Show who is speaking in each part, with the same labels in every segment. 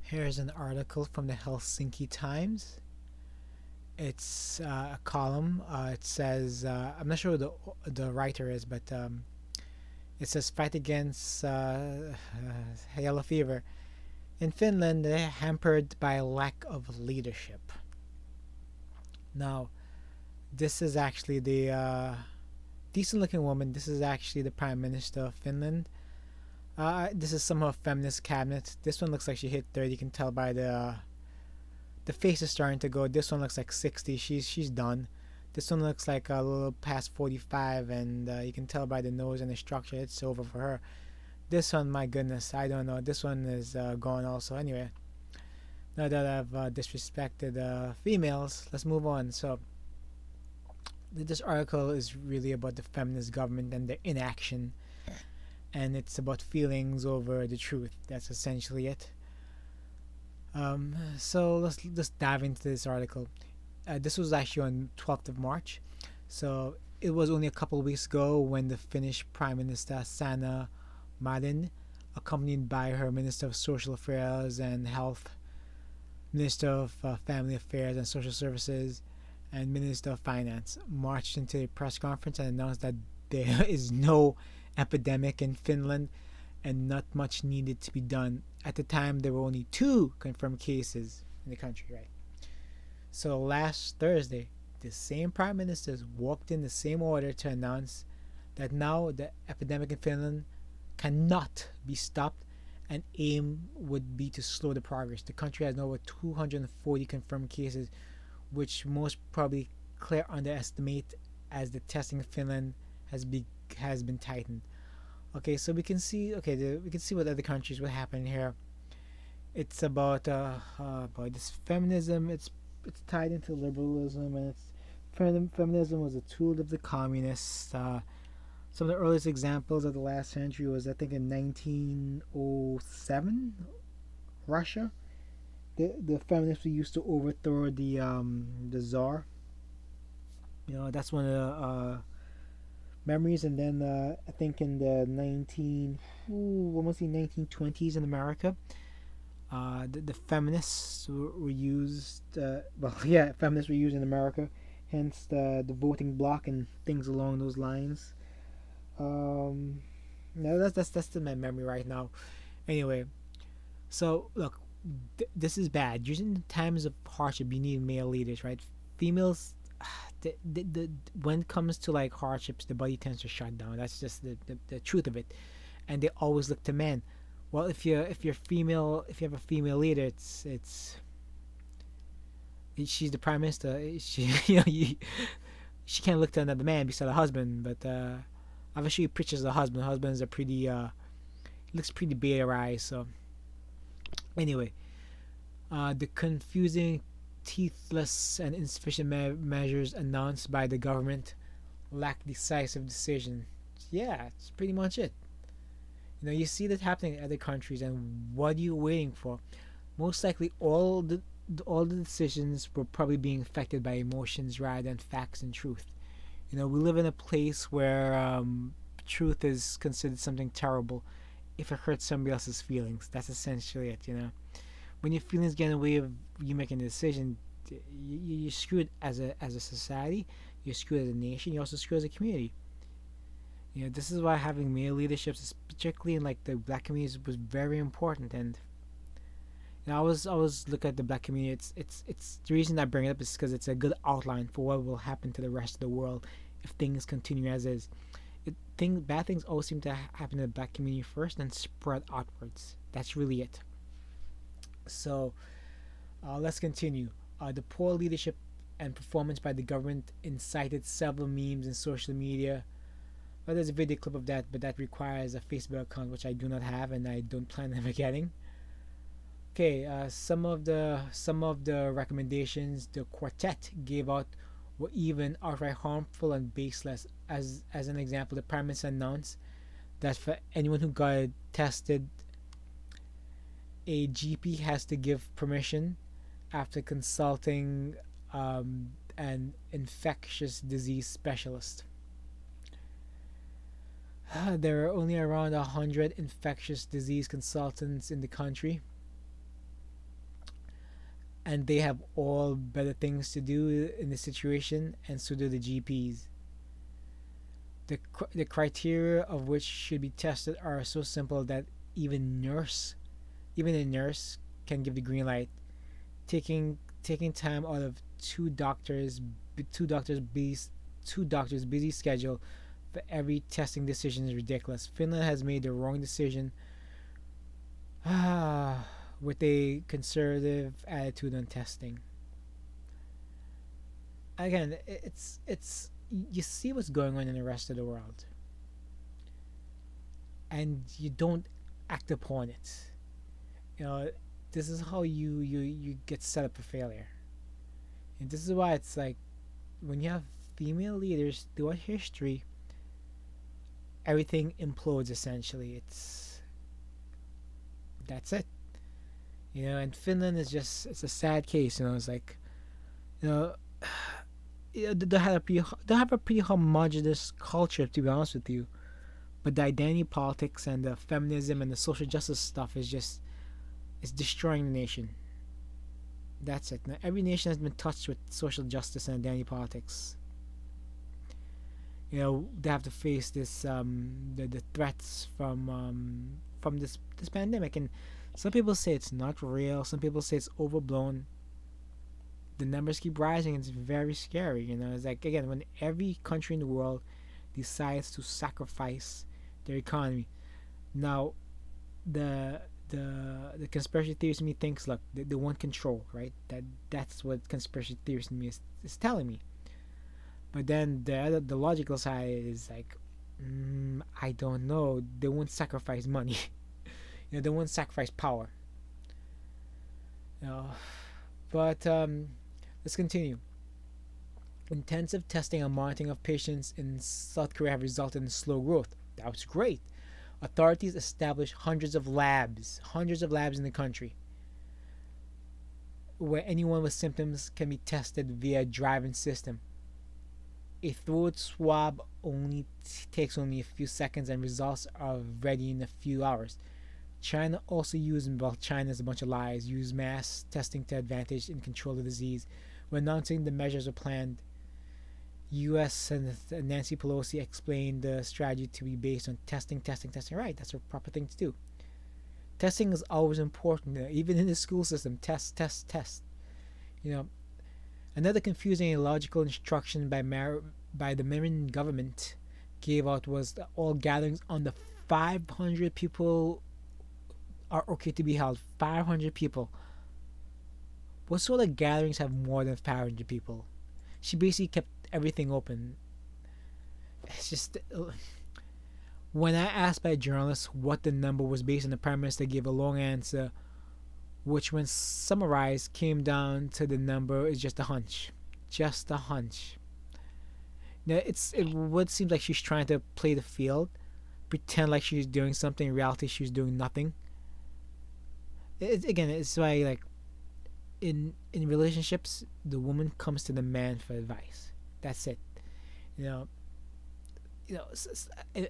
Speaker 1: Here's an article from the Helsinki Times. It's a column. It says, I'm not sure who the writer is, but it says fight against yellow fever. In Finland, they're hampered by lack of leadership. Now, this is actually the decent looking woman. This is actually the Prime Minister of Finland. This is somehow a feminist cabinet. This one looks like she hit 30. You can tell by the face is starting to go. This one looks like 60. She's done. This one looks like a little past 45, and you can tell by the nose and the structure it's over for her. This one, my goodness, I don't know. This one is gone also. Anyway, now that I've disrespected females, let's move on. So, this article is really about the feminist government and their inaction, and it's about feelings over the truth. That's essentially it. So let's just dive into this article. This was actually on 12th of March. So it was only a couple of weeks ago when the Finnish Prime Minister Sanna Marin, accompanied by her Minister of Social Affairs and Health, Minister of Family Affairs and Social Services, and Minister of Finance, marched into a press conference and announced that there is no epidemic in Finland and not much needed to be done. At the time, there were only 2 confirmed cases in the country, right? So last Thursday, the same prime ministers walked in the same order to announce that now the epidemic in Finland cannot be stopped, and aim would be to slow the progress. The country has now over 240 confirmed cases, which most probably clear underestimate as the testing in Finland has been tightened. Okay, so we can see we can see what other countries what happened here. It's about this feminism. It's tied into liberalism, and it's feminism was a tool of the communists. Some of the earliest examples of the last century was I think in 1907, Russia. The feminists were used to overthrow the czar. That's one of the memories. And then I think in the 1920s in America, the feminists were used. Feminists were used in America, hence the voting bloc and things along those lines. No, that's my memory right now. Anyway, so look, this is bad. Using the times of hardship, you need male leaders, right? Females, when it comes to like hardships, the body tends to shut down. That's just the truth of it, and they always look to men. Well, if you're female, if you have a female leader, it's she's the prime minister. She she can't look to another man besides her husband. But obviously, pictures of the husband. Husbands are pretty looks pretty beta. So anyway, the confusing, teethless, and insufficient measures announced by the government lack decisive decision. Yeah, it's pretty much it. You see that happening in other countries, and what are you waiting for? Most likely, all the decisions were probably being affected by emotions rather than facts and truth. We live in a place where truth is considered something terrible if it hurts somebody else's feelings. That's essentially it. When your feelings get in the way of you making a decision, you're screwed as a society. You're screwed as a nation. You're also screwed as a community. This is why having male leaderships, particularly in like the black communities, was very important. And I was looking at the black community. It's the reason I bring it up is because it's a good outline for what will happen to the rest of the world if things continue as is. Bad things always seem to happen in the black community first and spread outwards. That's really it. So let's continue. The poor leadership and performance by the government incited several memes in social media. Well, there's a video clip of that, but that requires a Facebook account, which I do not have, and I don't plan on getting. Okay, some of the recommendations the quartet gave out were even outright harmful and baseless. As an example, the Prime Minister announced that for anyone who got tested, a GP has to give permission after consulting an infectious disease specialist. There are only around 100 infectious disease consultants in the country. and they have all better things to do in the situation, and so do the GPs. The criteria of which should be tested are so simple that even nurse, even a nurse, can give the green light. Taking time out of two doctors busy schedule for every testing decision is ridiculous. Finland has made the wrong decision with a conservative attitude on testing. Again, it's you see what's going on in the rest of the world, and you don't act upon it. You know, this is how you get set up for failure, and this is why it's like when you have female leaders throughout history, everything implodes essentially. That's it. You know, and Finland is just it's a sad case. You know, it's like you know they have a pretty homogenous culture, to be honest with you. But the identity politics and the feminism and the social justice stuff is just it's destroying the nation. That's it. Now, every nation has been touched with social justice and identity politics. You know, they have to face this the threats from this pandemic, and some people say it's not real. Some people say it's overblown. The numbers keep rising. It's very scary. You know, it's like again when every country in the world decides to sacrifice their economy. Now, the the conspiracy theorist in me thinks, look, they want control, right? That's what conspiracy theorist in me is telling me. But then the logical side is like, I don't know. They won't sacrifice money. They won't sacrifice power. You know, but let's continue. Intensive testing and monitoring of patients in South Korea have resulted in slow growth. That was great. Authorities established hundreds of labs in the country, where anyone with symptoms can be tested via drive-in system. A throat swab takes only a few seconds, and results are ready in a few hours. China also China's a bunch of lies, used mass testing to advantage in control of the disease. When announcing the measures were planned, U.S. and Nancy Pelosi explained the strategy to be based on testing. Right, that's a proper thing to do. Testing is always important, even in the school system. Test. You know, another confusing and illogical instruction by the Marin government gave out was that all gatherings under 500 people are okay to be held. 500 people. What sort of gatherings have more than 500 people? She basically kept everything open. It's just when I asked by journalists what the number was based on, the prime minister gave a long answer, which, when summarized, came down to the number is just a hunch. Now it would seem like she's trying to play the field, pretend like she's doing something. In reality, she's doing nothing. It's why, like, in relationships, the woman comes to the man for advice. That's it. You know.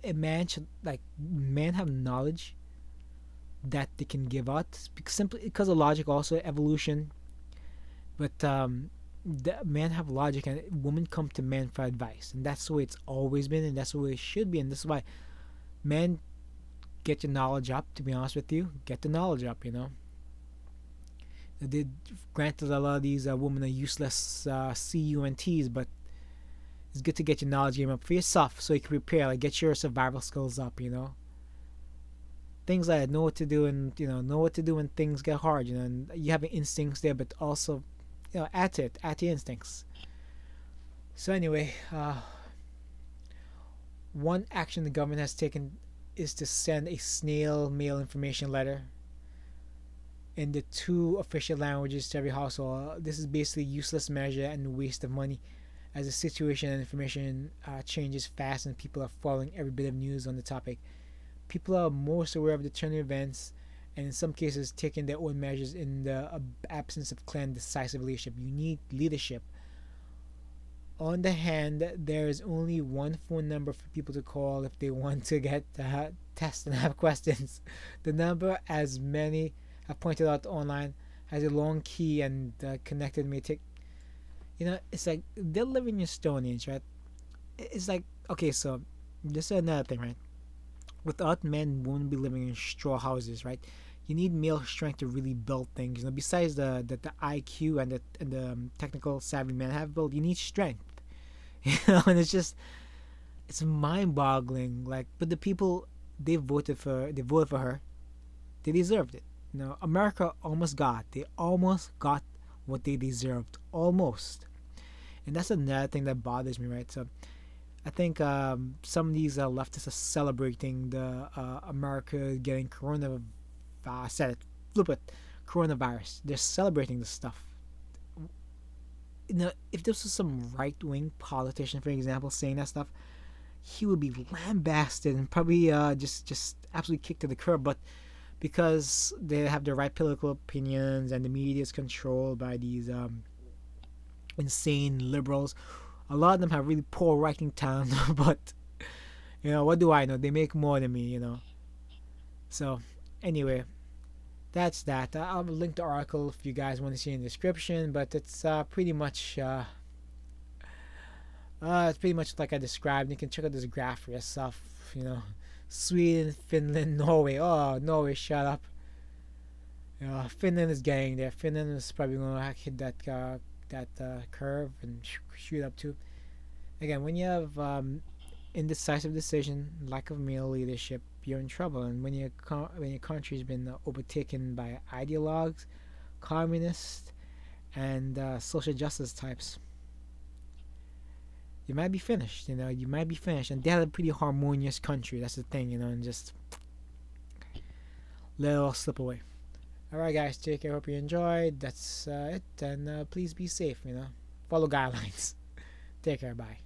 Speaker 1: A man should, like, men have knowledge that they can give out, simply because of logic, also evolution. But the men have logic, and women come to men for advice, and that's the way it's always been, and that's the way it should be, and this is why men get your knowledge up. To be honest with you, get the knowledge up. They granted a lot of these women are useless CUNTs, but it's good to get your knowledge game up for yourself so you can prepare. Like, get your survival skills up. Things like that. Know what to do, and know what to do when things get hard. And you have instincts there, but also add to it. Add to your instincts. So anyway, one action the government has taken is to send a snail mail information letter in the 2 official languages to every household. This is basically a useless measure and waste of money, as the situation and information changes fast, and people are following every bit of news on the topic. People are most aware of the turning events, and in some cases taking their own measures in the absence of clear and decisive leadership. You need leadership. On the hand, there is only one phone number for people to call if they want to get tests and have questions. The number, as many have pointed out online, has a long key and connected me to, it's like they live in your Stone Age, right? It's like, okay, so this is another thing, right? Without men, women be living in straw houses, right? You need male strength to really build things. Besides the IQ and the technical savvy men have built, you need strength. And it's mind boggling. Like, but the people they voted for her, they deserved it. America almost got what they deserved, almost. And that's another thing that bothers me, right? So I think some of these leftists are celebrating the America getting said it, flip it, coronavirus. They're celebrating this stuff. If this was some right wing politician, for example, saying that stuff, he would be lambasted and probably just absolutely kicked to the curb. But because they have the right political opinions and the media is controlled by these insane liberals, a lot of them have really poor writing talent. But what do I know? They make more than me. So anyway, that's that. I'll link the article if you guys want to see in the description. But it's pretty much like I described. You can check out this graph for yourself. Sweden, Finland, Norway. Oh, Norway, shut up. Finland is getting there. Finland is probably gonna hit that curve and shoot up too. Again, when you have indecisive decision, lack of male leadership, you're in trouble. And when your country's been overtaken by ideologues, communists, and social justice types, you might be finished. You might be finished. And they had a pretty harmonious country. That's the thing. And just let it all slip away. All right, guys. Take care. Hope you enjoyed. That's it. And please be safe. Follow guidelines. Take care. Bye.